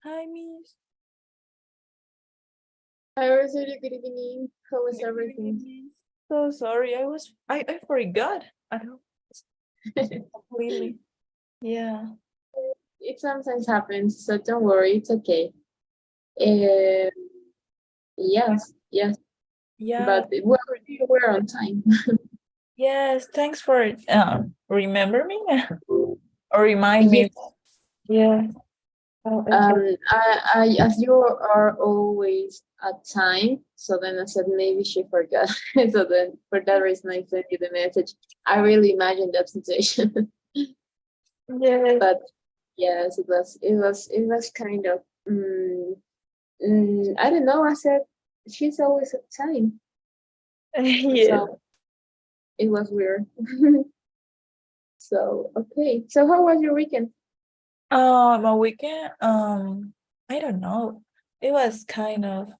Hi, Miss. Hi, Rosario. Good evening. How was everything? So sorry, I forgot. I don't completely. Yeah. It sometimes happens, so don't worry. It's okay. Um, yes, Yeah. but we're on time. Yes. Thanks for remember me or remind me. Yes. Yeah. Oh, okay. I as you are always at time, so then I said maybe she forgot. So then for that reason I sent you the message. I really imagined that situation. Yes. But yes, it was kind of I don't know. I said she's always at time, Yes. so it was weird. So okay. So how was your weekend? My weekend. I don't know. It was kind of.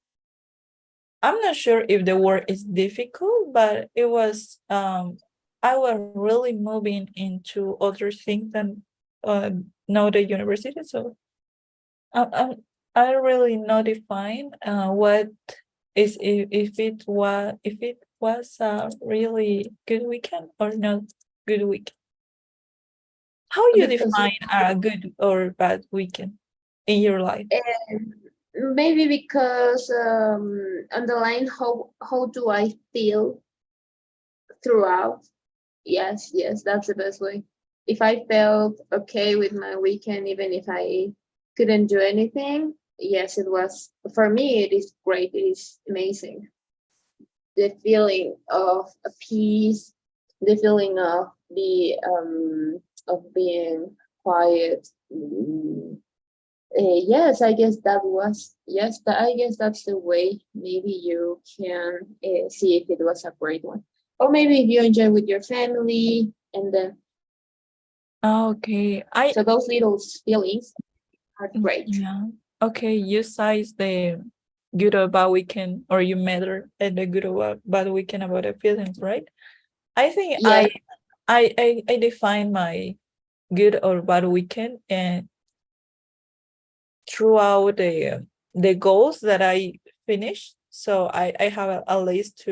I'm not sure if the word is difficult, but it was. I was really moving into other things than know the university. So I really not define what is if it was a really good weekend or not good weekend. How you Because define a good or bad weekend in your life? maybe because underline how do I feel throughout? Yes, that's the best way. If I felt okay with my weekend, even if I couldn't do anything, yes, it was for me. It is great. It is amazing. The feeling of a peace, the feeling of being quiet. Yes, I guess that was yes. I guess that's the way. Maybe you can see if it was a great one, or maybe if you enjoy with your family, and then Okay, so those little feelings are great. yeah. Okay, you size the good or bad weekend, or you measure the good or bad weekend about the feelings, right? I think Yeah. I define my good or bad weekend and throughout the goals that I finish. So I have a list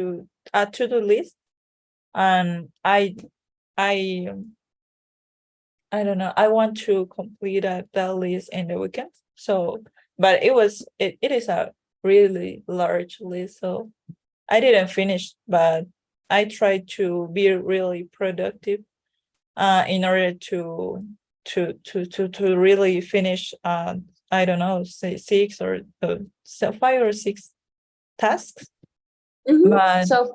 a to-do list, and I I don't know. I want to complete that list in the weekend. So, but it is a really large list. So I didn't finish, but I tried to be really productive in order to really finish I don't know, say six or so 5 or 6 tasks. But So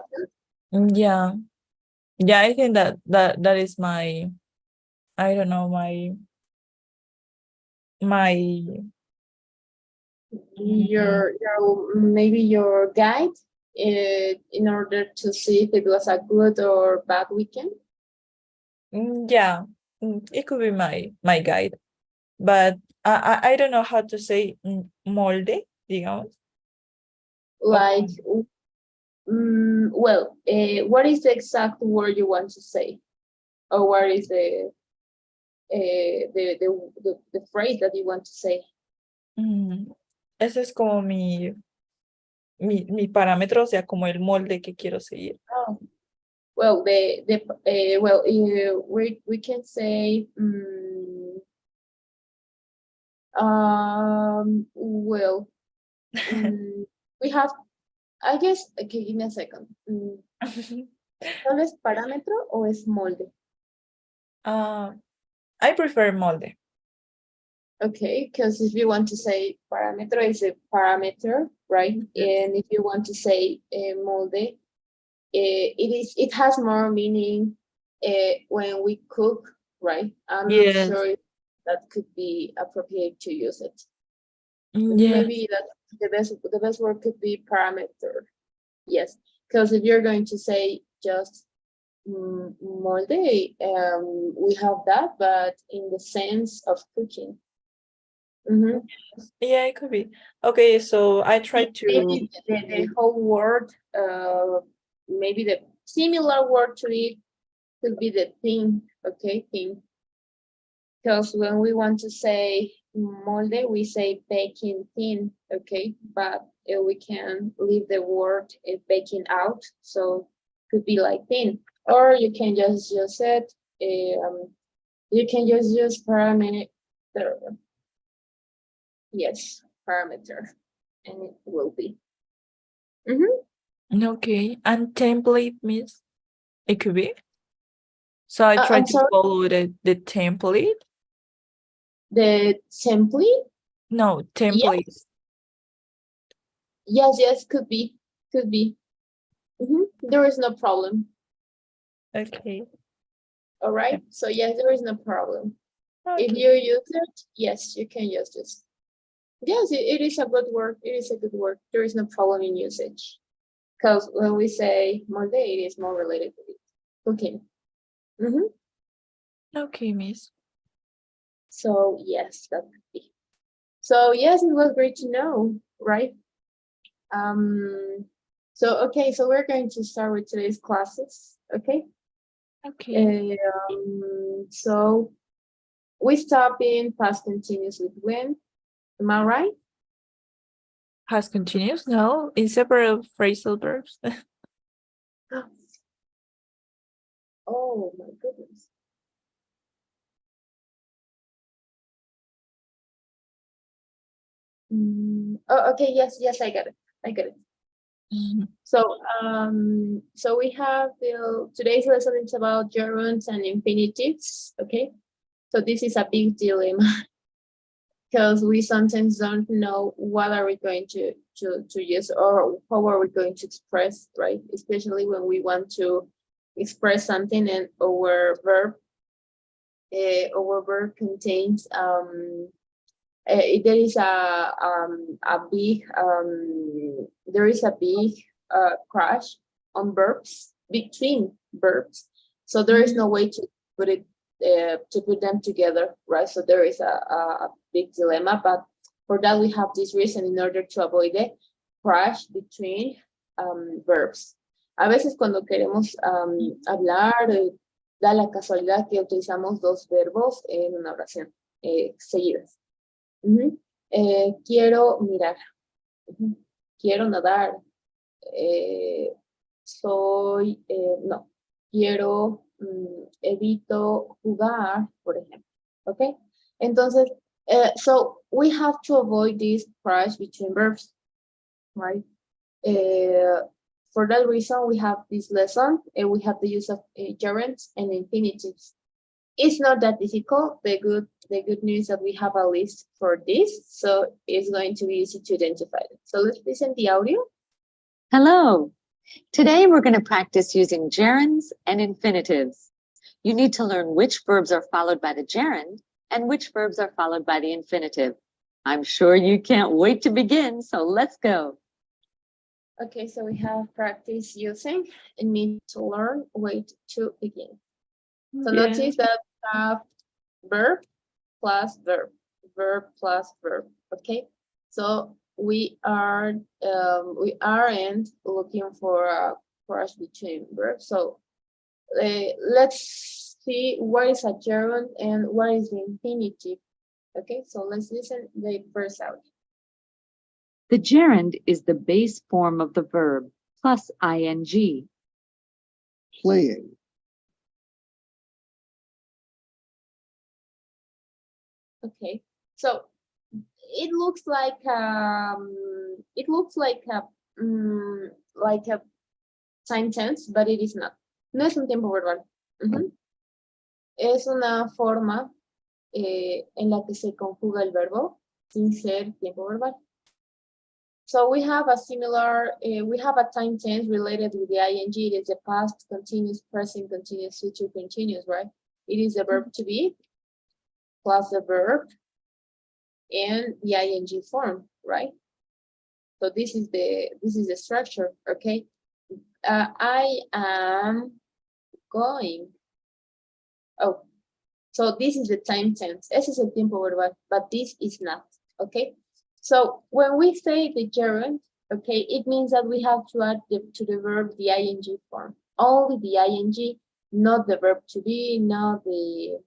yeah, yeah, I think that is my, I don't know, my mm, your maybe your guide in order to see if it was a good or bad weekend. yeah, it could be my guide, but I don't know how to say molde, digamos. Like, well, what is the exact word you want to say, or what is the phrase that you want to say? Ese es como mi parámetro, o sea, como el molde que quiero seguir. Oh, well, we can say well we have, I guess, okay, give me a second. ¿Solo es parámetro o es molde? uh, I prefer molde. Okay, because if you want to say parámetro, is a parameter, right? And if you want to say molde, it has more meaning when we cook, right? I'm not Yes. sure if that could be appropriate to use it. Yes. Maybe that the best word could be parameter. Yes, because if you're going to say just molde, we have that, but in the sense of cooking. Yeah, it could be. Okay, so I try to. Maybe the whole word, maybe the similar word to it could be the thing, okay, thing. Because when we want to say molde, we say baking thin, okay? But we can leave the word baking out, so could be like thin. Or you can just use it, you can just use parameter. Yes, parameter, and it will be. Okay, and template means it could be. So I try I'm to sorry, follow the template. the template? No, template. Yes, yes, could be, could be. There is no problem. Okay. All right, so yes, there is no problem. If Okay. you use it, yes, you can use this. Yes, it is a good word. It is a good word. There is no problem in usage. Because when we say molde, it is more related to it. Okay. Okay, miss. So yes, that could be. So yes, it was great to know, right? So okay, so we're going to start with today's classes. Okay. Okay. So we stop in past continuous with when. Am I right? Past continuous? No, in several phrasal verbs. Oh my goodness. Oh, okay. Yes, I got it. I got it. So we have today's lesson is about gerunds and infinitives. Okay. So this is a big dilemma because we sometimes don't know what are we going to use or how are we going to express, right? Especially when we want to express something and our verb contains there is a big there is a big crash on verbs between verbs, so there is no way to put it to put them together, right? So there is a big dilemma, but for that we have this reason in order to avoid the crash between verbs. A veces cuando queremos hablar, da la casualidad que utilizamos dos verbos en una oración seguidas. Quiero mirar, quiero nadar, no, quiero, evito jugar, por ejemplo, okay? Entonces, so we have to avoid this crash between verbs, right? For that reason, we have this lesson, and we have the use of gerunds and infinitives. It's not that difficult. The good news that we have a list for this, so it's going to be easy to identify it. So let's listen the audio. Hello. Today we're going to practice using gerunds and infinitives. You need to learn which verbs are followed by the gerund and which verbs are followed by the infinitive. I'm sure you can't wait to begin, so let's go. Okay, so we have practice using and need to learn wait to begin. So notice that we have verb plus verb, verb plus verb. Okay, so we aren't looking for a crash between verbs. So let's see what is a gerund and what is the infinitive. Okay, so let's listen the first out. The gerund is the base form of the verb plus ing. Playing. Okay, so it looks like a time tense, but it is not. No es un tiempo verbal. Es una forma en la que se conjuga el verbo sin ser tiempo verbal. So we have a similar, we have a time tense related with the ing. It is the past continuous, present continuous, future continuous, right? It is the verb to be plus the verb and the ing form, right? So this is the structure, okay? I am going. Oh, so this is the time tense. Ese es el tiempo verbal, but this is not, okay? So when we say the gerund, okay, it means that we have to add to the verb the ing form. Only the ing, not the verb to be, not the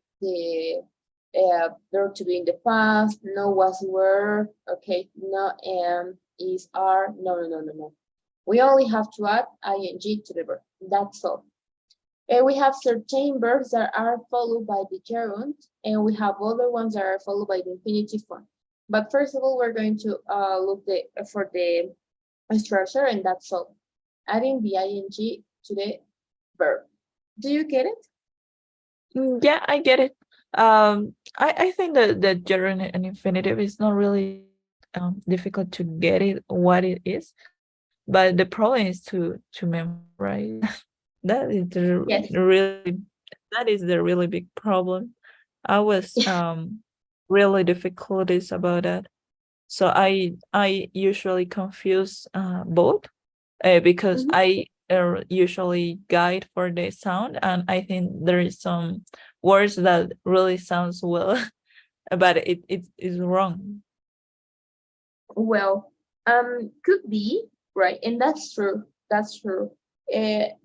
verb to be in the past, no was were, okay, no am, is are, no. We only have to add ing to the verb, that's all. We have certain verbs that are followed by the gerund, and we have other ones that are followed by the infinitive form. But first of all, we're going to look for the structure, and that's all. Adding the ing to the verb. Do you get it? Yeah, I get it. I think that the gerund and infinitive is not really difficult to get it what it is, but the problem is to memorize. That is Yes. the really big problem. I was really difficulties about that. So I usually confuse both because Mhm. I usually guide for the sound, and I think there is some words that really sounds well, but it is wrong. Well, could be, right, and that's true. That's true. It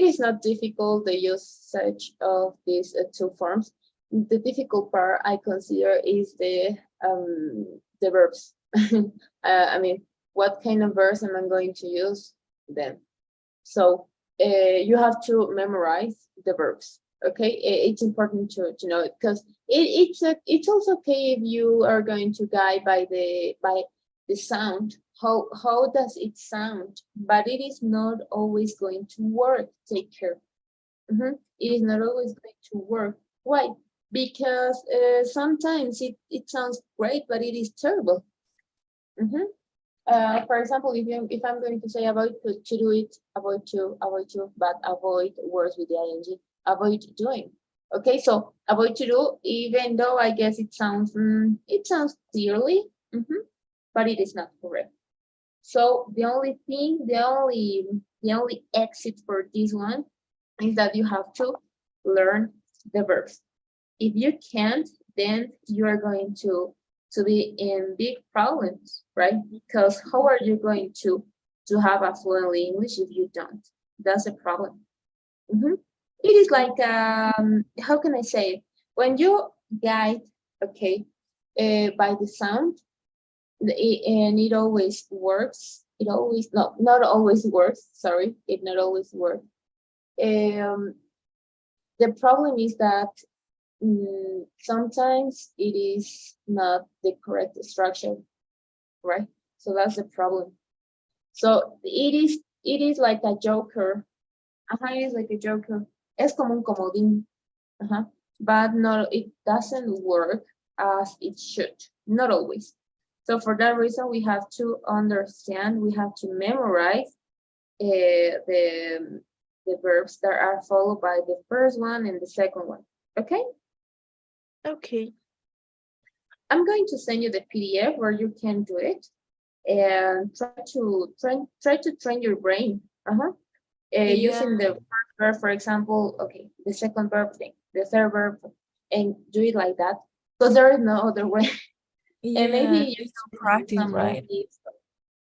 is not difficult the usage of these two forms. The difficult part I consider is the verbs. I mean, what kind of verbs am I going to use then? So you have to memorize the verbs. Okay, it's important to know it because it's also okay if you are going to guide by the sound. How does it sound? But it is not always going to work. Take care. It is not always going to work. Why? Because sometimes it sounds great, but it is terrible. For example, if I'm going to say avoid to do it, avoid to, but avoid words with the ing, avoid doing. Okay, so avoid to do, even though I guess it sounds clearly, but it is not correct. So the only exit for this one is that you have to learn the verbs. If you can't, then you are going to be in big problems, right? Because how are you going to have a fluent English if you don't? That's a problem. It is like how can I say it? When you guide, okay, by the sound, and it always works. It always not always works. Sorry, it not always works. The problem is that sometimes it is not the correct structure, right? So that's the problem. So it is like a joker. It is like a joker. Es como un comodín. But no, it doesn't work as it should. Not always. So for that reason, we have to understand, we have to memorize the verbs that are followed by the first one and the second one. Okay? Okay. I'm going to send you the PDF where you can do it and try to train your brain. Using the first verb, for example, okay, the second verb thing, the third verb, and do it like that because there is no other way. Yeah, And maybe you it's can practice, some right?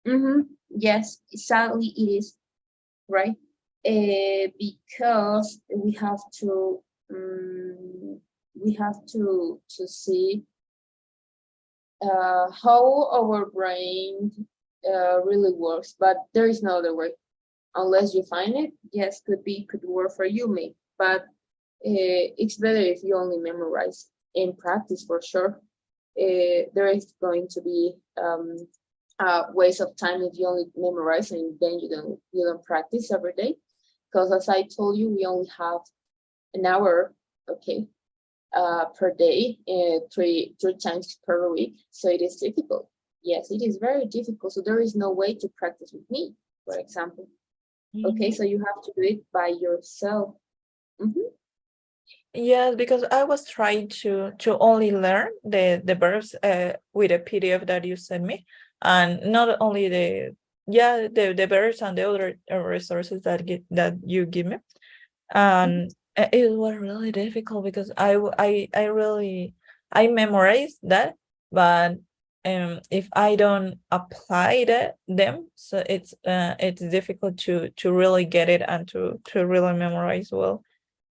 movies. Yes, sadly it is, right? Because we have to see how our brain really works, but there is no other way unless you find it. Yes, could work for you, maybe, but it's better if you only memorize and practice for sure. There is going to be waste of time if you only memorize and then you don't practice every day, because as I told you, we only have an hour, okay, per day, three times per week. So it is difficult. Yes, it is very difficult. So there is no way to practice with me, for example. Okay, so you have to do it by yourself. Yes, because I was trying to only learn the verbs with a PDF that you sent me, and not only the verbs and the other resources that you give me, and it was really difficult because I really memorized that, but if I don't apply them, so it's difficult to really get it and to really memorize well.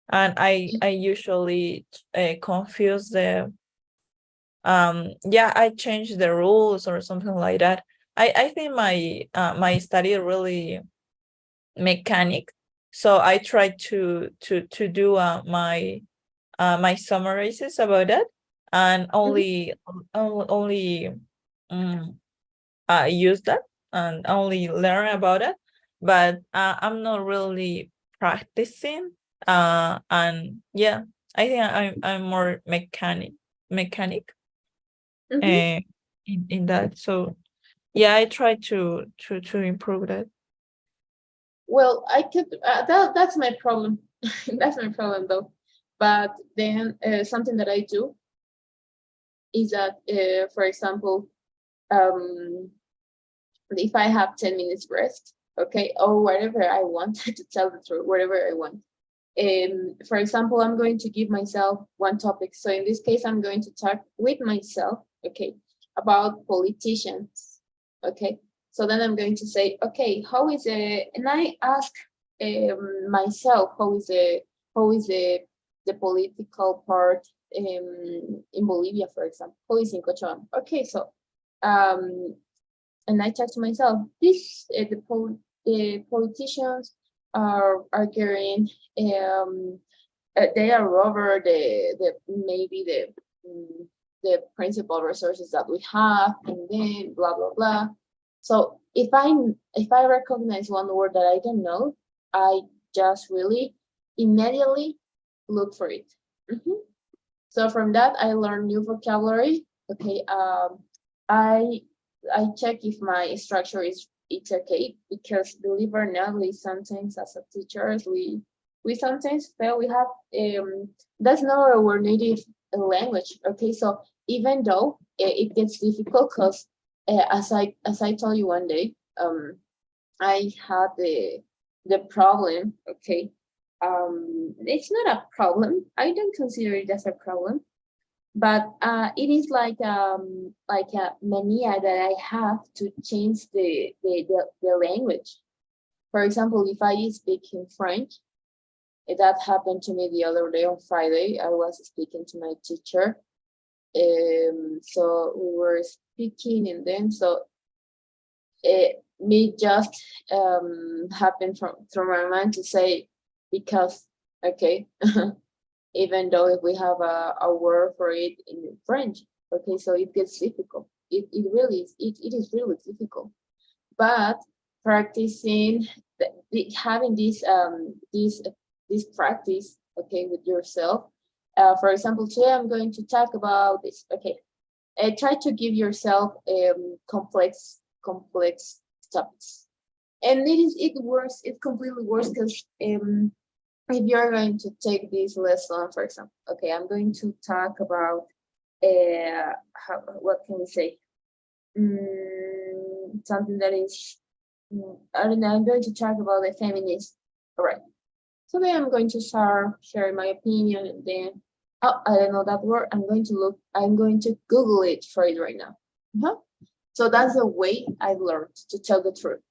and I usually confuse the yeah, I change the rules or something like that. I think my study really mechanic, so I try to do my my summaries about that, and only use that and only learn about it, but I'm not really practicing, and yeah, I think I'm more mechanic Mhm. in that. So yeah, I try to improve that. Well, I could, that's my problem. That's my problem though. But then something that I do is that, for example, um, if I have 10 minutes rest, okay, or whatever I want, to tell the truth, whatever I want. For example, I'm going to give myself one topic. So in this case, I'm going to talk with myself, okay, about politicians, okay. So then I'm going to say, okay, how is it? And I ask myself, how is the political part in Bolivia, for example, how is in Cochabamba? Okay, so um, and I talk to myself, this the politicians are getting they are over the maybe the principal resources that we have, and then blah blah blah. So if I recognize one word that I don't know, I just really immediately look for it. Mhm. So from that I learn new vocabulary. Okay, I I check if my structure is it's okay, because believe it or not, we sometimes as a teachers we sometimes feel we have that's not our native language. Okay, so even though it gets difficult, because as I told you one day, I had the problem. Okay, it's not a problem. I don't consider it as a problem, but it is like a mania that I have to change the language. For example, if I speak in French, that happened to me the other day on Friday. I was speaking to my teacher, so we were speaking, and then so me just happened from my mind to say, because okay. Even though if we have a word for it in French, okay, so it gets difficult. It really is, it is really difficult. But practicing, having this practice, okay, with yourself. For example, today I'm going to talk about this. Okay, try to give yourself complex topics, and it works. It completely works, because if you're going to take this lesson, for example, okay, I'm going to talk about what can we say? Something that is, I don't know, I'm going to talk about the feminist. All right. So then I'm going to start sharing my opinion, and then, oh, I don't know that word. I'm going to Google it for it right now. So that's the way I've learned, to tell the truth.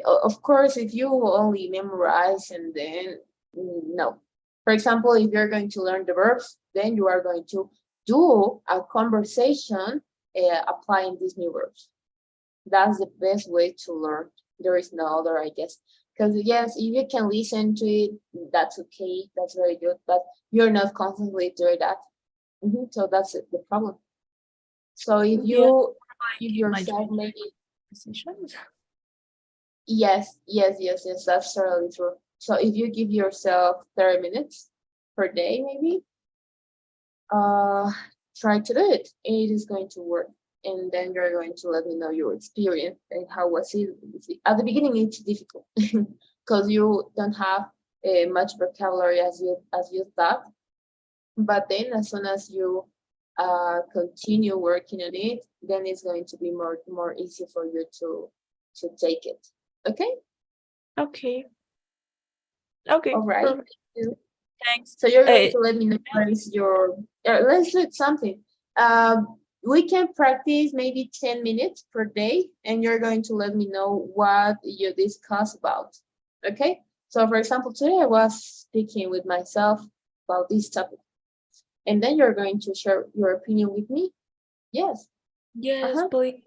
Of course, if you only memorize and then no. For example, if you're going to learn the verbs, then you are going to do a conversation applying these new verbs. That's the best way to learn. There is no other, I guess. Because yes, if you can listen to it, that's okay. That's very good. But you're not constantly doing that. So that's the problem. So if Yeah, you give like yourself maybe decisions. yes, that's totally true. So if you give yourself 30 minutes per day, maybe, uh, try to do it. It is going to work. And then you're going to let me know your experience and how was it. At the beginning, it's difficult because you don't have much vocabulary as you thought. But then as soon as you continue working on it, then it's going to be more easy for you to take it. Okay? Okay. Okay. All right. Perfect. Thanks. So you're going to let me know what is your. Let's do something. We can practice maybe 10 minutes per day, and you're going to let me know what you discuss about. Okay. So for example, today I was speaking with myself about this topic. And then you're going to share your opinion with me? Yes. Yes, Uh-huh. please.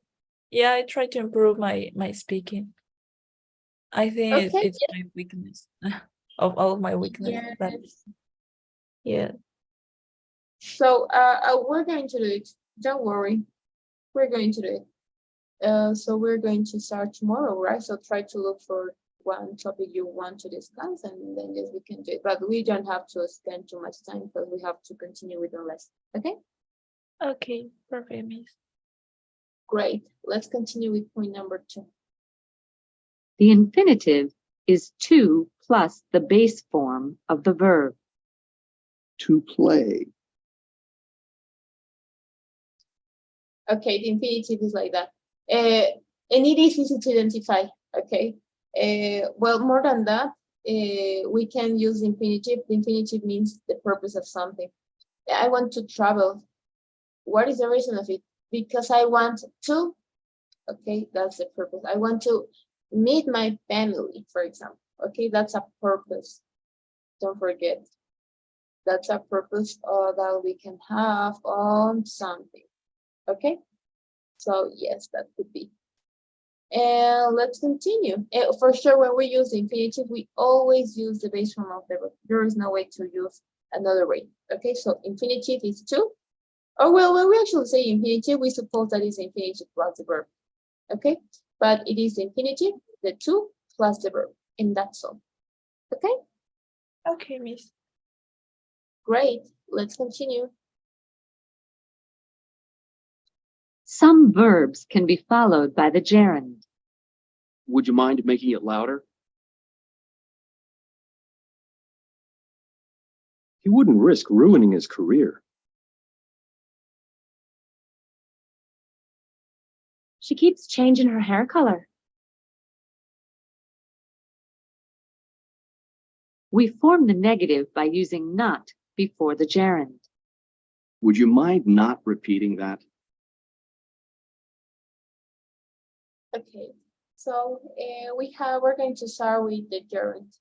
Yeah, I try to improve my speaking. I think Okay. it's my weakness of all my weakness. Yes. But yeah. So we're going to do it. Don't worry. We're going to do it. So we're going to start tomorrow, right? So try to look for one topic you want to discuss, and then yes, we can do it. But we don't have to spend too much time because we have to continue with the lesson. Okay? Okay, perfect, Miss. Great. Let's continue with point number 2. The infinitive is to plus the base form of the verb. To play. Okay, the infinitive is like that. And it is easy to identify, okay? Well, more than that, we can use the infinitive. The infinitive means the purpose of something. I want to travel. What is the reason of it? Because I want to, okay, that's the purpose. I want to meet my family, for example. Okay, that's a purpose. Don't forget. That's a purpose that we can have on something. Okay, so yes, that could be. And let's continue. For sure, when we use the infinitive, we always use the base form of the verb. There is no way to use another way. Okay, so infinitive is to. Oh, well, when we actually say infinitive, we suppose that is infinitive plus the verb. Okay, but it is the infinitive, the to plus the verb, and that's all. Okay, Okay, Miss. great. Let's continue. Some verbs can be followed by the gerund. Would you mind making it louder? He wouldn't risk ruining his career. She keeps changing her hair color. We form the negative by using not before the gerund. Would you mind not repeating that? Okay, so we're going to start with the gerund.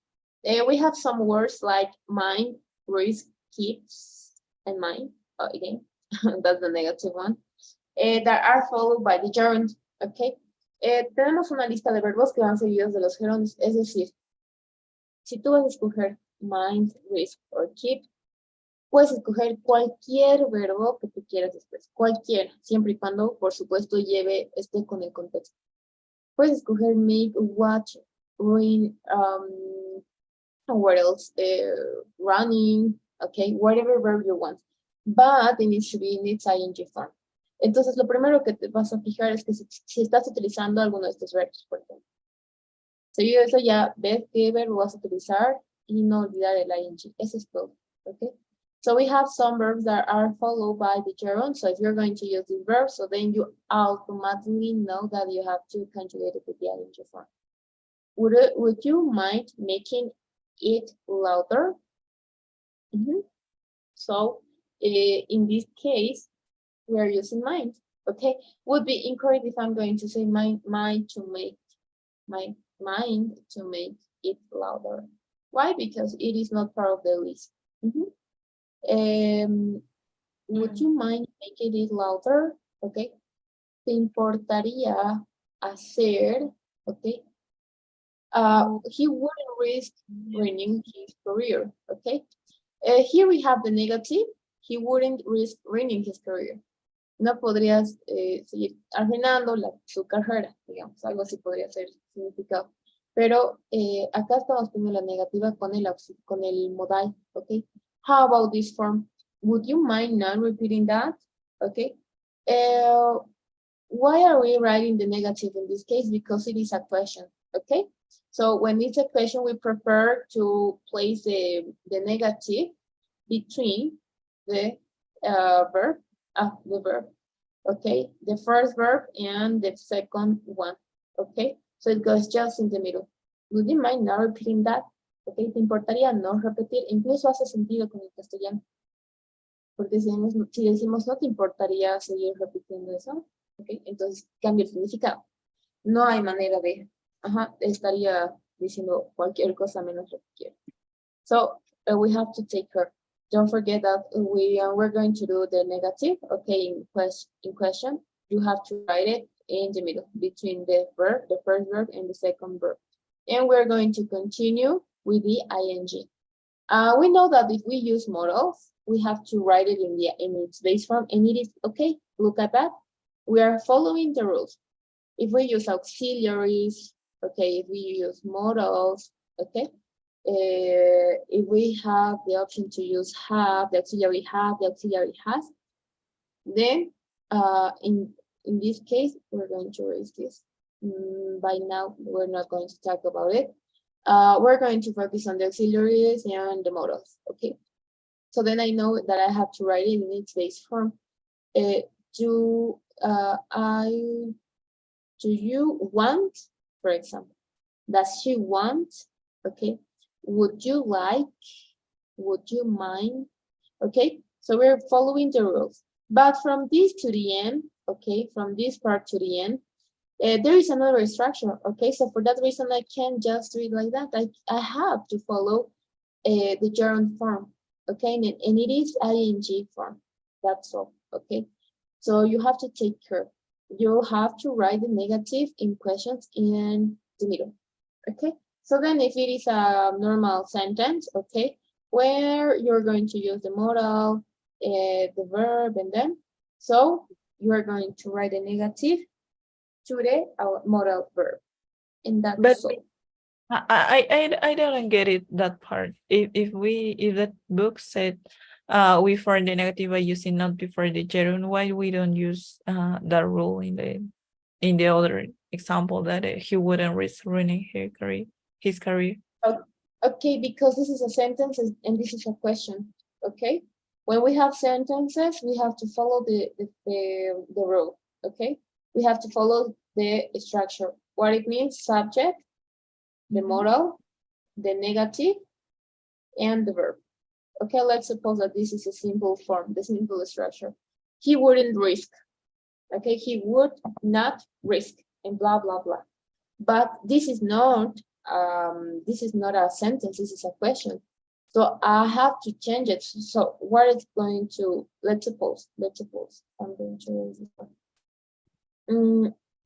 We have some words like mind, risk, keeps, and mind. Again, that's the negative one. That are followed by the gerund. Okay. Tenemos una lista de verbos que van seguidos de los gerundos. Es decir, si tú vas a escoger mind, risk, or keep, puedes escoger cualquier verbo que tú quieras después. Cualquiera, siempre y cuando, por supuesto, esté con el contexto. Puedes escoger make, watch, read, what else? Running, okay, whatever verb you want. But it needs to be in its ing form. Entonces, lo primero que te vas a fijar es que si estás utilizando alguno de estos verbos, por ejemplo. Seguido de eso ya ves qué verbo vas a utilizar y no olvidar el ing. Eso es todo, okay? So we have some verbs that are followed by the gerund. So if you're going to use this verb, so then you automatically know that you have to conjugate it with the ing form. Would you mind making it louder? So in this case, we are using mind. Okay, would be incorrect if I'm going to say mind to make it louder. Why? Because it is not part of the list. Would you mind making it louder? Okay. ¿Te importaría hacer? Okay. He wouldn't risk ruining his career. Okay. Here we have the negative. He wouldn't risk ruining his career. No podrías seguir arruinando su carrera, digamos, algo así podría ser significado. Pero acá estamos poniendo la negativa con el modal, okay? How about this form? Would you mind not repeating that? Okay. Why are we writing the negative in this case? Because it is a question, okay? So when it's a question, we prefer to place the negative between the verb, okay? The first verb and the second one, okay? So it goes just in the middle. Would you mind not repeating that? Okay, ¿te importaría no repetir? Incluso hace sentido con el castellano. Porque si decimos no te importaría seguir repitiendo eso, okay, entonces cambia el significado. No hay manera de, estaría diciendo cualquier cosa menos lo que quiero. So we have to take care. Don't forget that we're going to do the negative, okay, in question. You have to write it in the middle between the verb, the first verb and the second verb. And we're going to continue with the ing. We know that if we use modals, we have to write it in its base form, and it is okay. Look at that. We are following the rules. If we use auxiliaries, okay, if we use modals, okay, if we have the option to use have, the auxiliary has, then in this case, we're going to erase this. By now, we're not going to talk about it. We're going to focus on the auxiliaries and the modals, okay? So then I know that I have to write it in its base form. Do you want, for example, does she want, okay? Would you like, would you mind, okay? So we're following the rules. But from this to the end, okay, from this part to the end, there is another structure, okay? So for that reason, I can't just do it like that. I have to follow the gerund form, okay? And it is ing form, that's all, okay? So you have to take care. You have to write the negative in questions in the middle, okay? So then if it is a normal sentence, okay, where you're going to use the modal, the verb, and then, so you are going to write a negative to the modal verb. And that's But all. I don't get it, that part. If that book said we form the negative by using not before the gerund, why we don't use that rule in the other example that he wouldn't risk ruining his career? Okay, because this is a sentence and this is a question, okay? When we have sentences, we have to follow the rule, okay? We have to follow the structure. What it means: subject, the modal, the negative, and the verb. Okay, let's suppose that this is a simple form, the simple structure. He wouldn't risk, okay? He would not risk, and blah, blah, blah. But this is not a sentence, this is a question. So I have to change it. So what is going to, let's suppose, I'm going to use this one.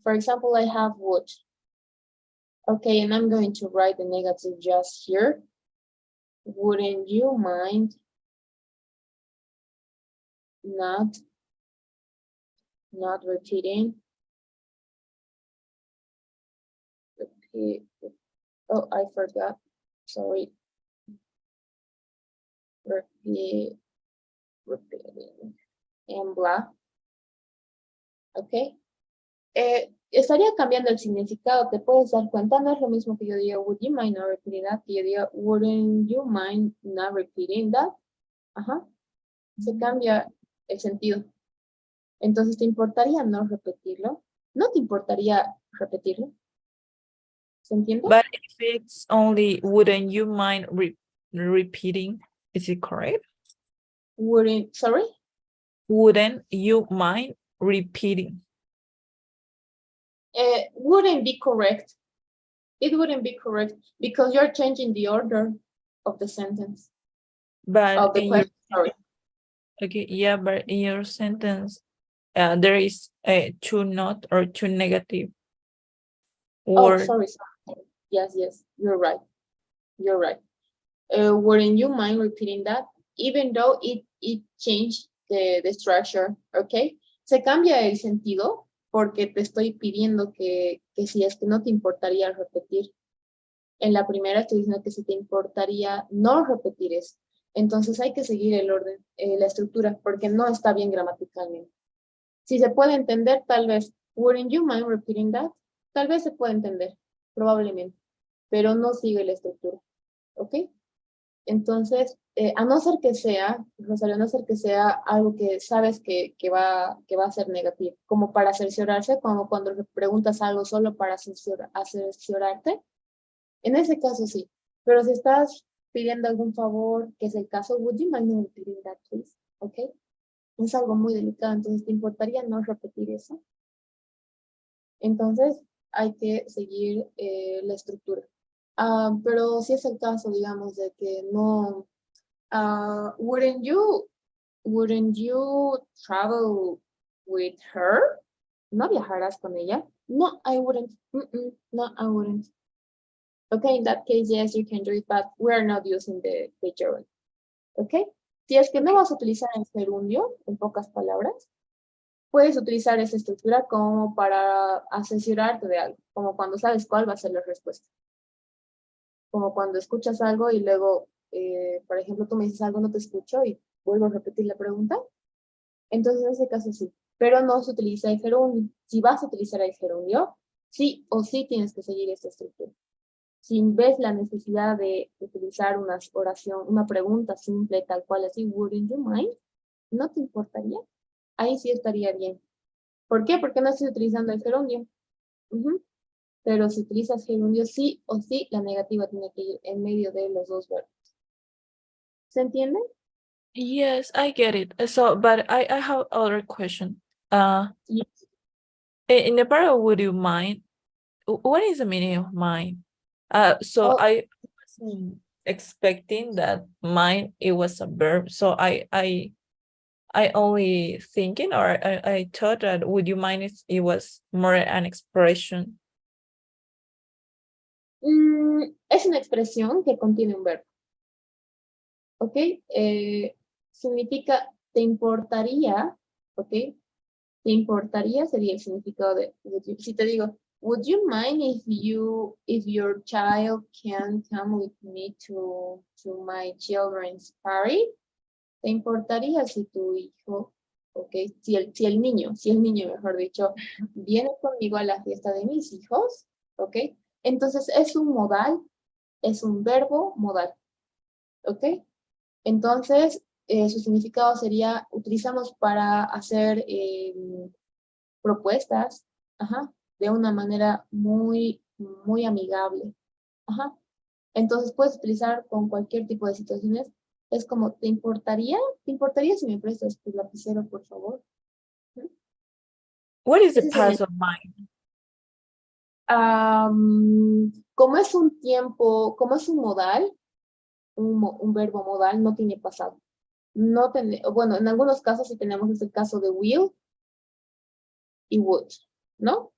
For example, I have would. Okay, and I'm going to write the negative just here. Wouldn't you mind not repeating? Repeat. Oh, I forgot. Sorry. Repeating and blah. Ok. Estaría cambiando el significado. Te puedes dar cuenta, no es lo mismo que yo diga would you mind not repeating that, que yo diga wouldn't you mind not repeating that. Ajá. Se cambia el sentido. Entonces, ¿te importaría no repetirlo? ¿No te importaría repetirlo? ¿Se entiende? But if it's only wouldn't you mind repeating, is it correct? Sorry? Wouldn't you mind repeating? Wouldn't be correct. It wouldn't be correct because you're changing the order of the sentence. But Of the in question, sorry. okay, yeah, but in your sentence, there is a two not or two negative. Oh, Or sorry. Yes, you're right. You're right. Wouldn't you mind repeating that? Even though it changed the structure, okay? Se cambia el sentido porque te estoy pidiendo que si es que no te importaría repetir. En la primera estoy diciendo que si te importaría no repetir eso. Entonces hay que seguir el orden, la estructura, porque no está bien gramaticalmente. Si se puede entender, tal vez, wouldn't you mind repeating that? Tal vez se puede entender, probablemente, pero no sigue la estructura, ¿ok? Entonces, a no ser que sea, Rosario, a no ser que sea algo que sabes que va a ser negativo, como para cerciorarse, como cuando preguntas algo solo para cerciorarte, en ese caso sí, pero si estás pidiendo algún favor, que es el caso, would you mind repeating that, please? ¿Ok? Es algo muy delicado, entonces, ¿te importaría no repetir eso? Entonces, hay que seguir la estructura. Pero si es el caso, digamos, de que no, wouldn't you travel with her? ¿No viajarás con ella? No, I wouldn't. No, I wouldn't. Okay, in that case, yes, you can do it, but we're not using the gerund. Okay? Si es que no vas a utilizar el gerundio, en pocas palabras, puedes utilizar esa estructura como para asesorarte de algo, como cuando sabes cuál va a ser la respuesta. Como cuando escuchas algo y luego, por ejemplo, tú me dices algo, no te escucho y vuelvo a repetir la pregunta. Entonces, en ese caso sí, pero no se utiliza el gerundio. Si vas a utilizar el gerundio, sí o sí tienes que seguir esta estructura. Si ves la necesidad de utilizar una oración, una pregunta simple, tal cual así, wouldn't you mind? ¿No te importaría? Ahí sí estaría bien. ¿Por qué? Porque no estoy utilizando el gerundio. Pero si utilizas gerundio, sí o sí, la negativa tiene que ir en medio de los dos verbos. ¿Se entiende? Yes, I get it. So, but I have other question. Yes. In the part of would you mind, what is the meaning of mind? So Oh. I wasn't expecting that mind it was a verb. So I only thinking, or I thought that would you mind if it was more an expression. Es una expresión que contiene un verbo. ¿Ok? Significa, ¿te importaría? ¿Ok? ¿Te importaría? Sería el significado de would you. Si te digo, would you mind if your child can come with me to my children's party? ¿Te importaría si tu hijo, ok, si el niño, mejor dicho, viene conmigo a la fiesta de mis hijos? ¿Ok? Entonces es un modal, es un verbo modal. ¿Ok? Entonces, su significado sería, utilizamos para hacer propuestas, de una manera muy, muy amigable. Entonces, puedes utilizar con cualquier tipo de situaciones. Es como, ¿te importaría? ¿Te importaría si me prestas tu lapicero, por favor? What is the Ese sería. past of mind? Como es un tiempo, como es un modal, un verbo modal, no tiene pasado. Bueno, en algunos casos sí tenemos el caso de will y would, ¿no?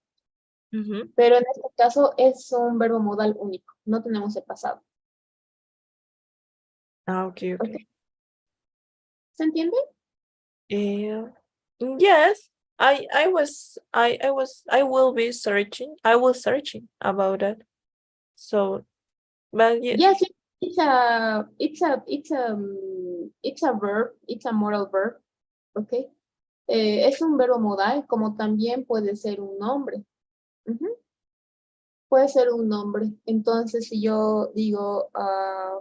Pero en este caso es un verbo modal único, no tenemos el pasado. Okay. ¿Se entiende? Yes, I will be searching. I was searching about it. So, but yes. Yes, it's a verb, it's a modal verb, ¿ok? Es un verbo modal, como también puede ser un nombre. Puede ser un nombre. Entonces, si yo digo,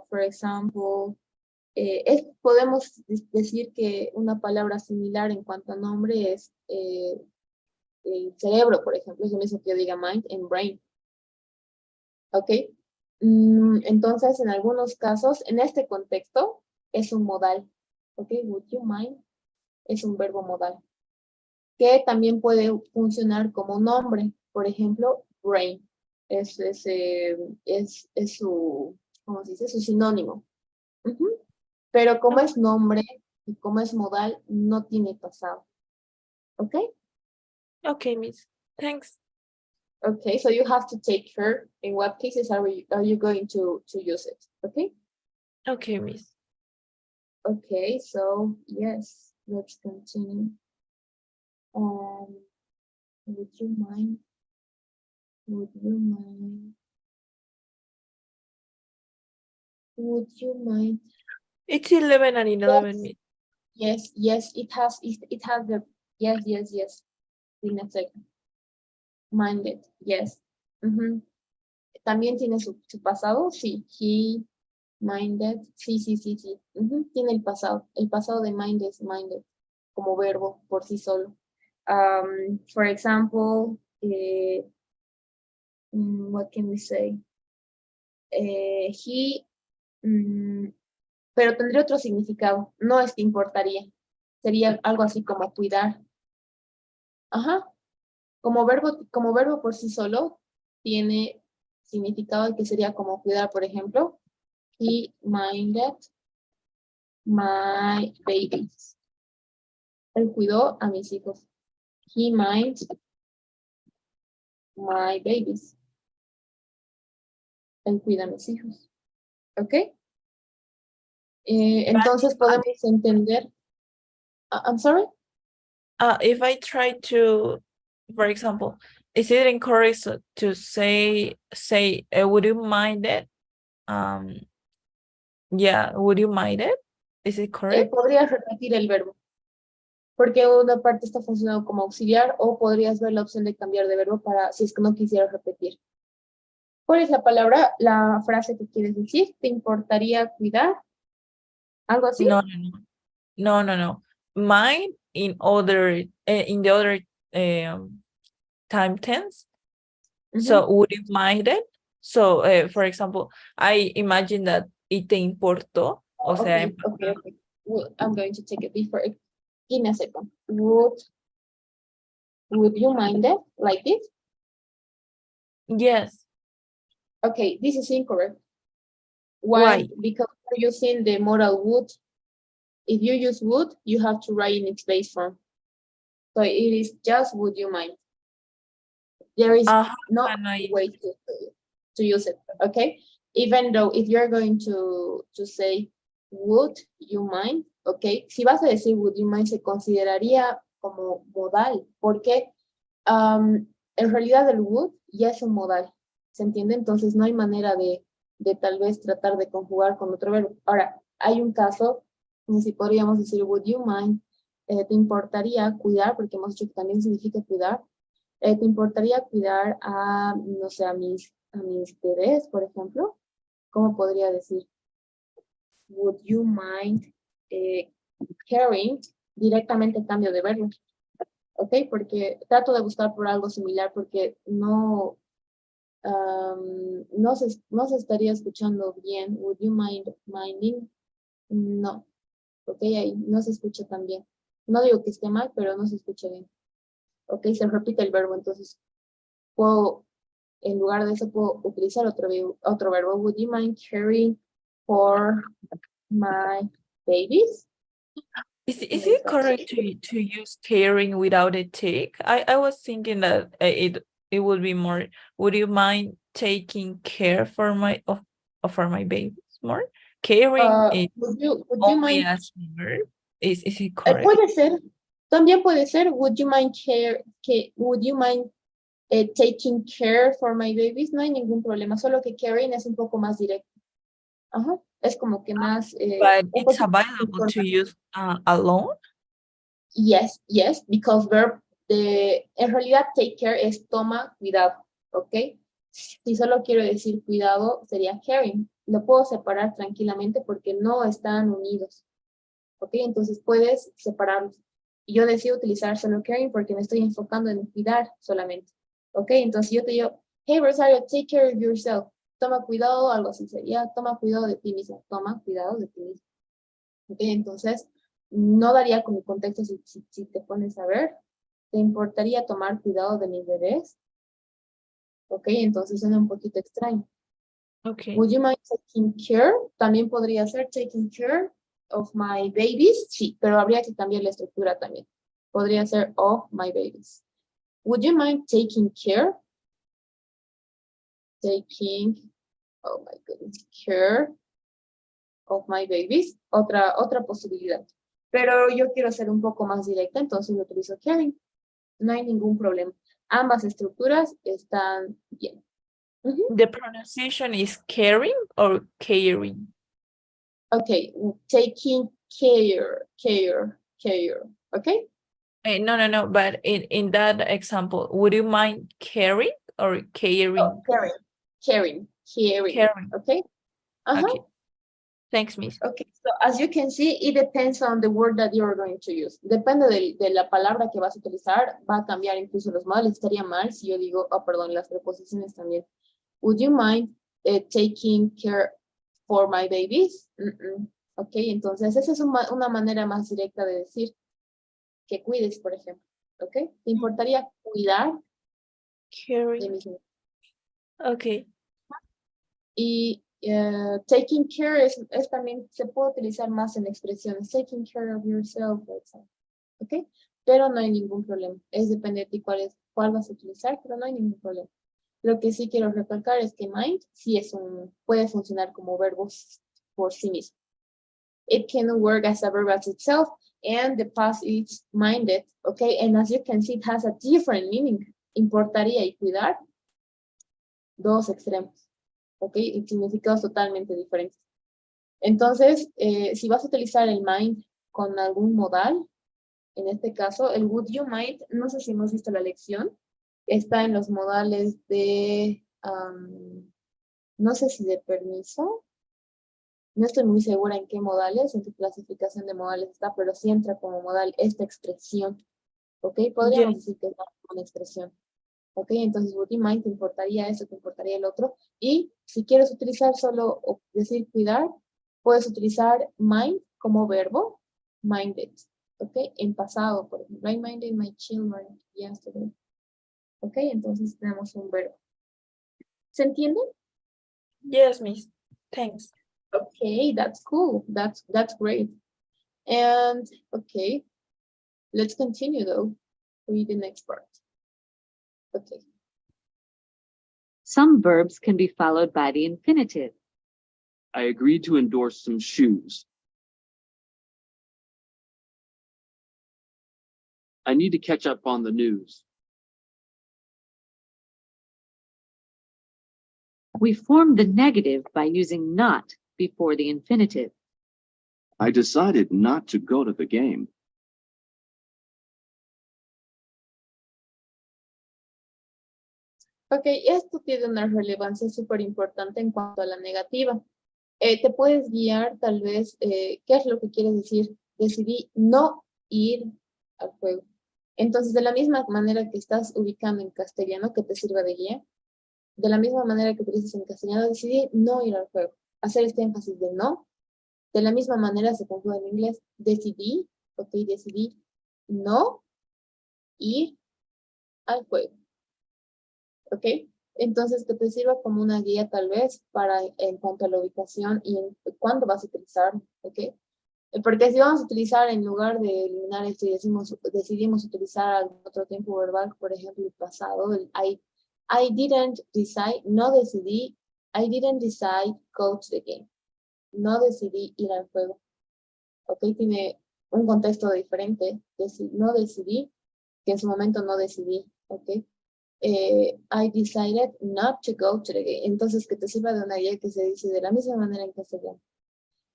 for example, podemos decir que una palabra similar en cuanto a nombre es cerebro, por ejemplo. Es lo mismo que yo diga mind en brain. ¿Ok? Entonces, en algunos casos, en este contexto, es un modal. ¿Ok? Would you mind? Es un verbo modal. Que también puede funcionar como nombre. Por ejemplo, brain. Es su, ¿cómo se dice? Su sinónimo. Pero como es nombre y como es modal, no tiene pasado. ¿Ok? Okay, Miss. Thanks. Okay, so you have to take care in what cases are you going to use it. Okay? Okay, Miss. Okay, so yes, let's continue. Would you mind? Would you mind? Would you mind? It's 11 and 11, Miss. Yes, it has the, yes. In a second. Minded, yes. También tiene su pasado, sí. He, minded, sí. Tiene el pasado de mind es minded, como verbo por sí solo. For example, what can we say? He, pero tendría otro significado, no es que importaría, sería algo así como cuidar. Como verbo por sí solo tiene significado que sería como cuidar, por ejemplo, he minded my babies. Él cuidó a mis hijos. He minds my babies. Él cuida a mis hijos. ¿Ok? Entonces podemos entender. I'm sorry? If I try to, for example, is it incorrect to say, would you mind it? Yeah, would you mind it? Is it correct? Podrías repetir el verbo. Porque una parte está funcionando como auxiliar o podrías ver la opción de cambiar de verbo para si es que no quisieras repetir. ¿Cuál es la palabra, la frase que quieres decir? ¿Te importaría cuidar? ¿Algo así? No. Mind in the other time tense. So would you mind it? So, for example, I imagine that it te importó. O sea, Okay. I'm going to take a deeper. Give me a second. Would you mind it like this? yes. Okay, this is incorrect. Why? Because you're using the modal would. If you use would, you have to write in its base form. So it is just would you mind. There is no way to use it, okay? Even though if you're going to say would you mind, okay? Si vas a decir would you mind, se consideraría como modal, porque en realidad el would ya es un modal, ¿se entiende? Entonces no hay manera de tal vez tratar de conjugar con otro verbo. Ahora, hay un caso, como si podríamos decir would you mind, te importaría cuidar, porque hemos dicho que también significa cuidar. ¿Te importaría cuidar a, no sé, a mis bebés, por ejemplo? ¿Cómo podría decir? Would you mind caring? Directamente cambio de verbo. ¿Ok? Porque trato de buscar por algo similar porque no se estaría escuchando bien. Would you minding? No. ¿Ok? Ahí no se escucha tan bien. No digo que esté mal, pero no se escucha bien. ¿Ok? Se repite el verbo, entonces puedo, en lugar de eso, puedo utilizar otro verbo. Would you mind caring for my babies? Is it correct to use caring without a take? I was thinking that it would be more. Would you mind taking care for my babies more? Caring Would you only mind? as a verb. Is it correct? Puede ser. También puede ser. Would you mind would you mind taking care for my babies? No hay ningún problema. Solo que caring es un poco más directo. Ajá. Es como que más. But it's available to use alone. Yes, because verb en realidad take care es toma cuidado, ¿ok? Si solo quiero decir cuidado, sería caring. Lo puedo separar tranquilamente porque no están unidos, ¿ok? Entonces puedes separarlos. Y yo decido utilizar solo caring porque me estoy enfocando en cuidar solamente, ¿ok? Entonces yo te digo, hey Rosario, take care of yourself. Toma cuidado, algo así sería, toma cuidado de ti mismo, toma cuidado de ti mismo. ¿Ok? Entonces, no daría como contexto si te pones a ver. ¿Te importaría tomar cuidado de mis bebés? Ok, entonces suena un poquito extraño. Okay. Would you mind taking care? También podría ser taking care of my babies. Sí, pero habría que cambiar la estructura también. Podría ser of my babies. Would you mind taking care? Oh my goodness, care of my babies. Otra posibilidad. Pero yo quiero ser un poco más directa, entonces lo utilizo caring. No hay ningún problema. Ambas estructuras están bien. The pronunciation is caring or caring? Okay, taking care. Okay? No. But in that example, would you mind caring or caring? Oh, caring. Caring. Okay? Okay. Thanks, Miss. Okay, so as you can see, it depends on the word that you're going to use. Depende de la palabra que vas a utilizar, va a cambiar incluso los modales. Estaría mal si yo digo, perdón, las preposiciones también. Would you mind taking care for my babies? Ok, entonces esa es una manera más directa de decir que cuides, por ejemplo. Ok, ¿te importaría cuidar de Caring. mis niños? Okay. Y taking care es también, se puede utilizar más en expresiones. Taking care of yourself, for example. ¿Ok? Pero no hay ningún problema. Es depende de ti cuál vas a utilizar, pero no hay ningún problema. Lo que sí quiero recalcar es que mind sí puede funcionar como verbo por sí mismo. It can work as a verb as itself, and the past is minded, okay? And as you can see, it has a different meaning. Importaría y cuidar, dos extremos, ok? Y significados totalmente diferentes. Entonces, si vas a utilizar el mind con algún modal, en este caso, el would you mind, no sé si hemos visto la lección, está en los modales de, no sé si de permiso, no estoy muy segura en qué modales, en qué clasificación de modales está, pero sí entra como modal esta expresión, ¿ok? Podríamos Yes. decir que es una expresión, ¿ok? Entonces, would you mind, te importaría eso, te importaría el otro, y si quieres utilizar solo, o decir cuidar, puedes utilizar mind como verbo, minded, ¿ok? En pasado, por ejemplo, I minded my children yesterday, ¿ok? Entonces tenemos un verbo. ¿Se entiende? Yes, Miss. Thanks. Okay, that's cool. That's great. And okay, let's continue though. Read the next part. Okay. Some verbs can be followed by the infinitive. I agreed to endorse some shoes. I need to catch up on the news. We form the negative by using not before the infinitive. I decided not to go to the game. Ok, esto tiene una relevancia súper importante en cuanto a la negativa. Te puedes guiar tal vez, ¿qué es lo que quieres decir? Decidí no ir al juego. Entonces, de la misma manera que estás ubicando en castellano, que te sirva de guía, de la misma manera que utilizas en castellano, decidí no ir al juego. Hacer este énfasis de no. De la misma manera se conjuga en inglés. Decidí, ok, decidí no ir al juego. ¿Ok? Entonces, que te sirva como una guía tal vez para en cuanto a la ubicación y en cuándo vas a utilizar, ¿ok? Porque si vamos a utilizar en lugar de eliminar esto y decidimos utilizar algún otro tiempo verbal, por ejemplo, el pasado, el I didn't decide, no decidí, I didn't decide go to the game. No decidí ir al juego. ¿Ok? Tiene un contexto diferente. No decidí, que en su momento no decidí, ¿ok? I decided not to go to the game. Entonces, que te sirva de una guía que se dice de la misma manera en castellano.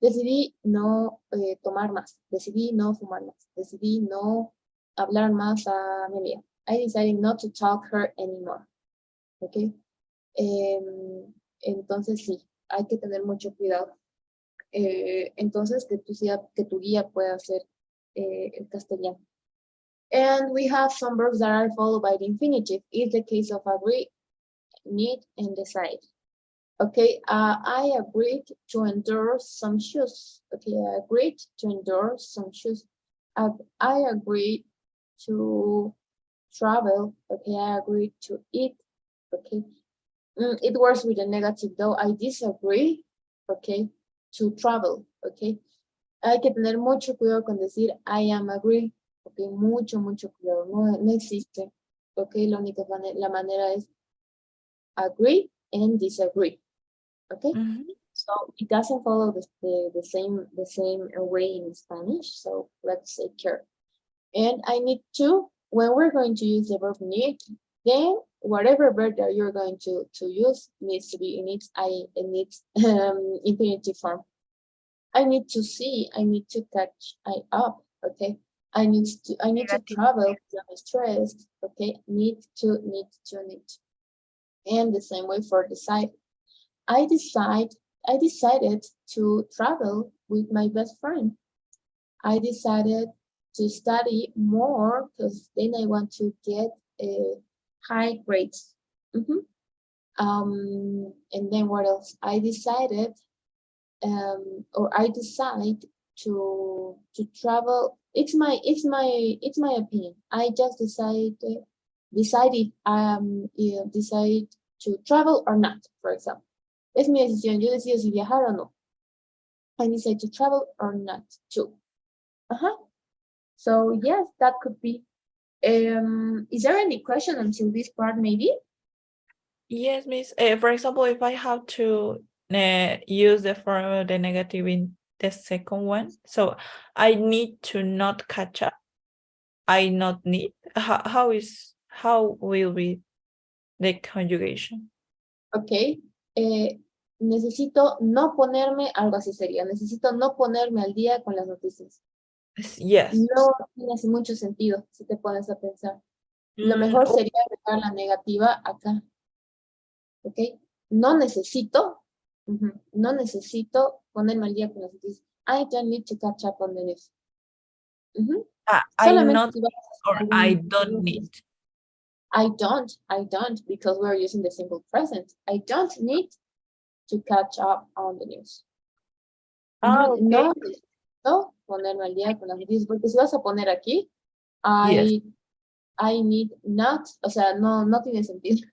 Decidí no tomar más. Decidí no fumar más. Decidí no hablar más a mi amiga. I decided not to talk her anymore. ¿Ok? Entonces, sí, hay que tener mucho cuidado. Entonces, que tu guía pueda ser el castellano. And we have some verbs that are followed by the infinitive. It's the case of agree, need, and decide. Okay, I agreed to endorse some shoes. Okay, I agreed to endorse some shoes. I agreed to travel. Okay, I agreed to eat. Okay, it works with a negative though. I disagree. Okay, to travel. Okay, hay que tener mucho cuidado con decir I am agree. Ok, mucho cuidado, no existe. Ok, la manera es agree and disagree. Okay, so it doesn't follow the same way in Spanish, so let's take care. And I need to, when we're going to use the verb need, then whatever verb that you're going to use needs to be in its infinitive form. I need to see, I need to catch up, okay? I need to travel because I'm stressed, okay? Need to. And the same way for decide. I decided to travel with my best friend. I decided to study more because then I want to get high grades. And then what else? I decided or I decide to travel. It's my opinion. I just decided decide to travel or not, for example. Es mi decisión, yo decido si viajar o no. I decide to travel or not to. So yes, that could be. Is there any question until this part maybe? Yes, Miss. For example, if I have to use the form of the negative in the second one, so I need to not catch up. I not need. How will be the conjugation? Ok. Necesito no ponerme, algo así sería, necesito no ponerme al día con las noticias. Yes. No tiene mucho sentido si te pones a pensar. Lo Mm, mejor sería agregar la negativa acá. ¿Ok? No necesito, no necesito ponerme al día con las noticias. I don't need to catch up on the news. I Solamente not si vas a or hacer I algún- don't need. I don't, because we're using the simple present. I don't need to catch up on the news. Okay. No necesito ponerme al día con las noticias, porque si vas a poner aquí, Yes. I need not, o sea, no tiene sentido.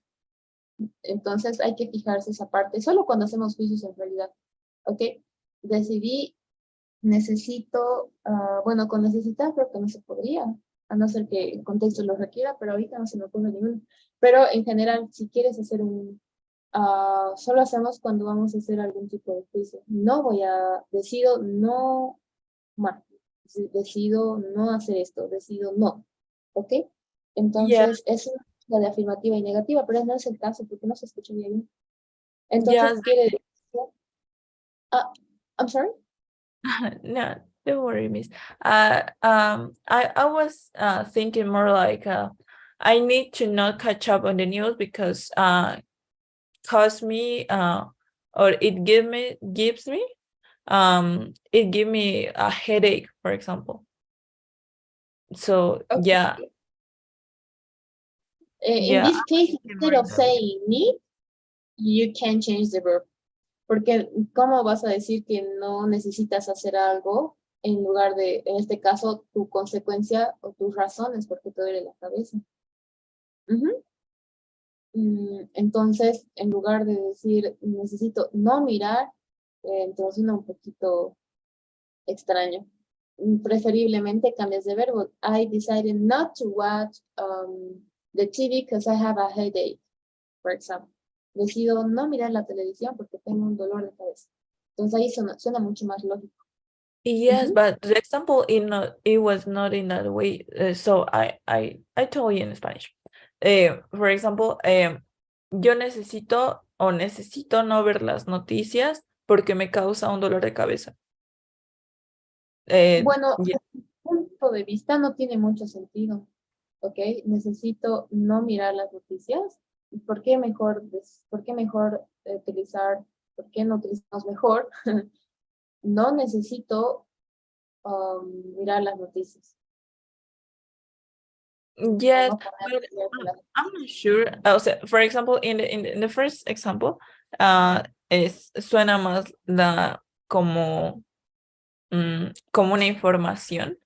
Entonces hay que fijarse esa parte, solo cuando hacemos juicios en realidad. ¿Ok? Decidí, necesito, bueno, con necesitar creo que no se podría, a no ser que el contexto lo requiera, pero ahorita no se me ocurre ninguno. Pero en general, si quieres hacer solo hacemos cuando vamos a hacer algún tipo de juicio. Decido no, bueno, decido no hacer esto, decido no. ¿Ok? Yeah. Entonces, es una de afirmativa y negativa, pero no es el caso porque no se escucha bien. Entonces, Yes. quiere decir, I'm sorry? No, don't worry, Miss. I was thinking more like I need to not catch up on the news because cause me or it gives me a headache, for example. So Okay. yeah, In yeah. this case, instead of saying need, you can change the verb. Porque, ¿cómo vas a decir que no necesitas hacer algo en lugar de, en este caso, tu consecuencia o tus razones porque te duele la cabeza? Entonces, en lugar de decir necesito no mirar, entonces suena un poquito extraño. Preferiblemente cambias de verbo. I decided not to watch the TV because I have a headache, for example. Decido no mirar la televisión porque tengo un dolor de cabeza. Entonces ahí suena mucho más lógico. Yes, but the example it was not in that way. So I told you in Spanish. For example, yo necesito no ver las noticias porque me causa un dolor de cabeza. Bueno, Yeah. desde mi punto de vista no tiene mucho sentido. ¿Ok? Necesito no mirar las noticias. ¿Por qué mejor utilizar, por qué no utilizamos mejor? No necesito mirar las noticias. Yes, No poner but las- I'm not sure. So, for example, in the first example, suena más como como una información,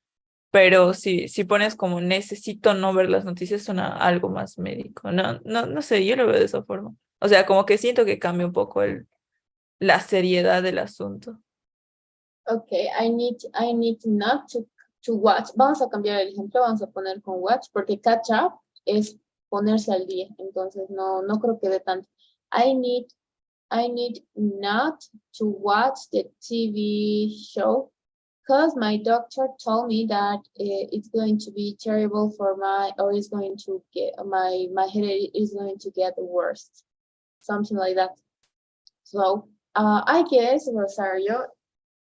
pero si pones como necesito no ver las noticias, suena algo más médico. No sé, yo lo veo de esa forma. O sea, como que siento que cambia un poco la seriedad del asunto. Ok, I need not to watch. Vamos a cambiar el ejemplo, vamos a poner con watch, porque catch up es ponerse al día, entonces no creo que dé tanto. I need not to watch the TV show because my doctor told me that it's going to be terrible or it's going to get, my headache is going to get worse. Something like that. So, I guess, Rosario,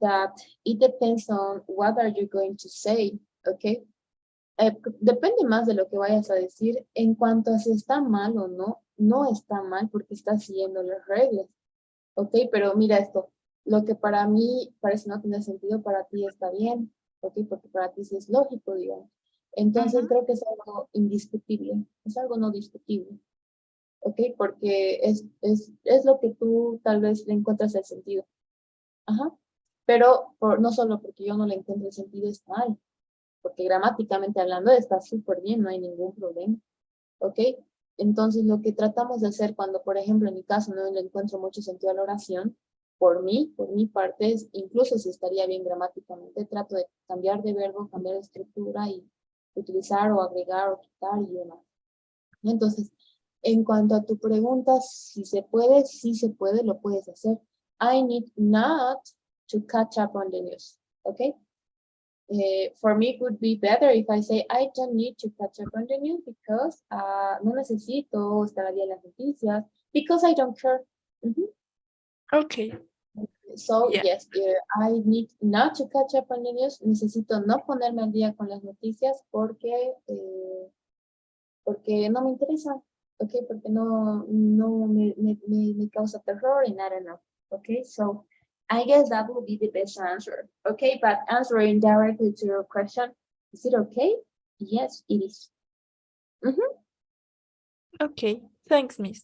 that it depends on what are you going to say, okay? Depende más de lo que vayas a decir en cuanto a si está mal o no está mal porque estás siguiendo las reglas, ok, pero mira esto, lo que para mí parece no tener sentido, para ti está bien, ok, porque para ti sí es lógico, digamos. Entonces creo que es algo indiscutible, es algo no discutible, ok, porque es lo que tú tal vez le encuentras el sentido. Ajá. Pero no solo porque yo no le encuentro el sentido está mal, porque gramáticamente hablando está súper bien, no hay ningún problema. ¿Ok? Entonces, lo que tratamos de hacer cuando, por ejemplo, en mi caso no le encuentro mucho sentido a la oración, por mi parte, incluso si estaría bien gramáticamente, trato de cambiar de verbo, cambiar de estructura y utilizar o agregar o quitar y demás. Entonces, en cuanto a tu pregunta, si se puede, sí se puede, lo puedes hacer. I need not to catch up on the news, okay? For me, it would be better if I say I don't need to catch up on the news because no necesito estar al día en las noticias because I don't care. Okay. So, Yeah. yes, I need not to catch up on the news. Necesito no ponerme al día con las noticias porque no me interesa, okay? Porque no me causa terror and I don't know, okay? So, I guess that will be the best answer, okay? But answering directly to your question, is it okay? Yes, it is. Okay. Thanks, Miss.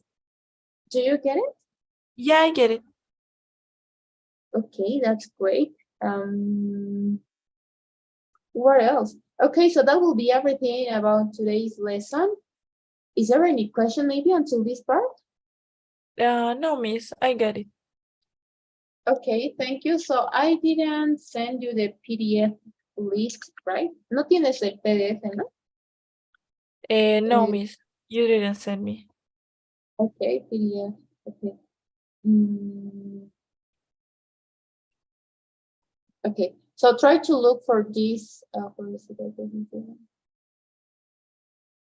Do you get it? Yeah, I get it. Okay, that's great. What else? Okay, so that will be everything about today's lesson. Is there any question maybe until this part? No, Miss, I get it. Okay, thank you. So I didn't send you the PDF list, right? No tienes el PDF, ¿no? No, Miss, you didn't send me. Okay, PDF. Okay. Okay, so try to look for this.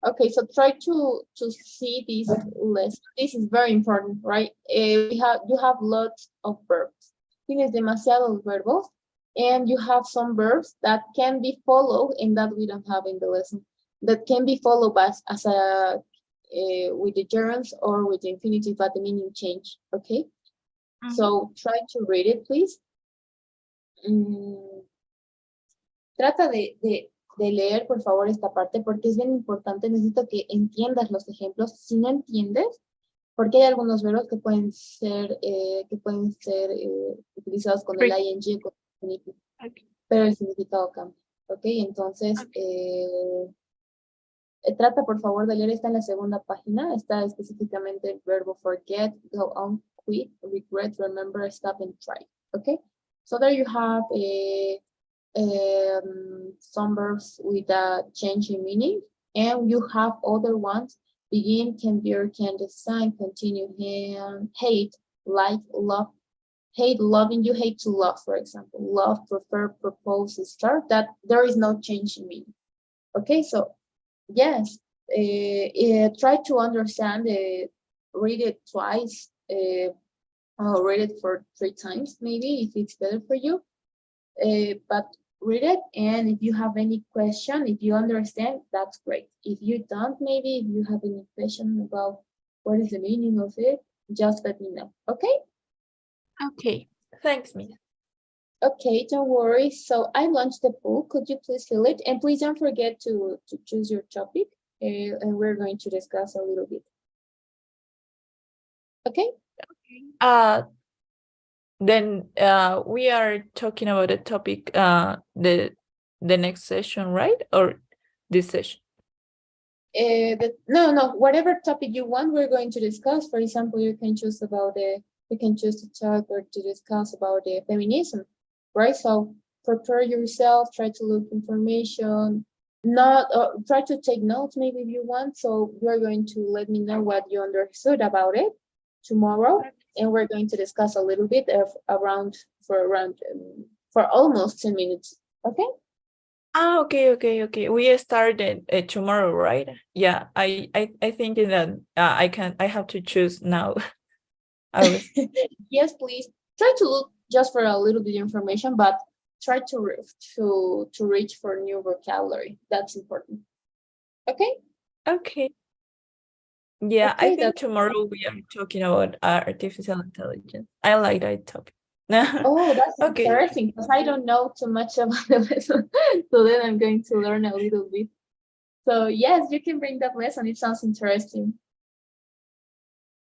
Okay, so try to see this list. This is very important, right? You have lots of verbs. Tienes demasiados verbos, and you have some verbs that can be followed and that we don't have in the lesson. That can be followed as with the gerunds or with the infinitive, but the meaning change. Okay, so try to read it, please. Trata de leer, por favor, esta parte, porque es bien importante. Necesito que entiendas los ejemplos. Si no entiendes, porque hay algunos verbos que pueden ser utilizados con el ing, con el infinitive, pero el significado cambia. ¿Ok? Entonces, trata, por favor, de leer. Está en la segunda página. Está específicamente el verbo forget, go on, quit, regret, remember, stop, and try. ¿Ok? So there you have some verbs with a change in meaning, and you have other ones: begin, can bear, can design, continue, hate, like, love. Hate, loving, you hate to love, for example. Love, prefer, propose, start. That there is no change in meaning. Okay, so yes, try to understand, read it twice, or read it for 3 times maybe if it's better for you. But read it, and if you have any question, if you understand, that's great. If you don't, maybe if you have any question about what is the meaning of it, just let me know. Okay? Okay, thanks, Miss. Okay, don't worry. So I launched the poll. Could you please fill it? And please don't forget to choose your topic, and we're going to discuss a little bit. Okay? Then we are talking about the topic the next session, right? Or this session? No, whatever topic you want, we're going to discuss. For example, you can choose to talk or to discuss about the feminism, right? So prepare yourself, try to look information, try to take notes maybe if you want. So you're going to let me know what you understood about it tomorrow, and we're going to discuss a little bit for almost 10 minutes. Okay? Okay. We started tomorrow, right? Yeah, I think that I have to choose now. Yes, please try to look just for a little bit of information, but try to reach for new vocabulary. That's important. Okay? Okay. Yeah, Okay, I think tomorrow we are talking about artificial intelligence. I like that topic. Oh, that's okay. interesting, because I don't know too much about the lesson. So then I'm going to learn a little bit. So yes, you can bring that lesson. It sounds interesting.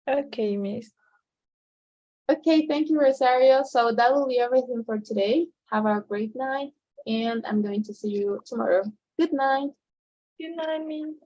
Okay, Miss. Okay, thank you, Rosario. So that will be everything for today. Have a great night, and I'm going to see you tomorrow. Good night. Good night, Miss.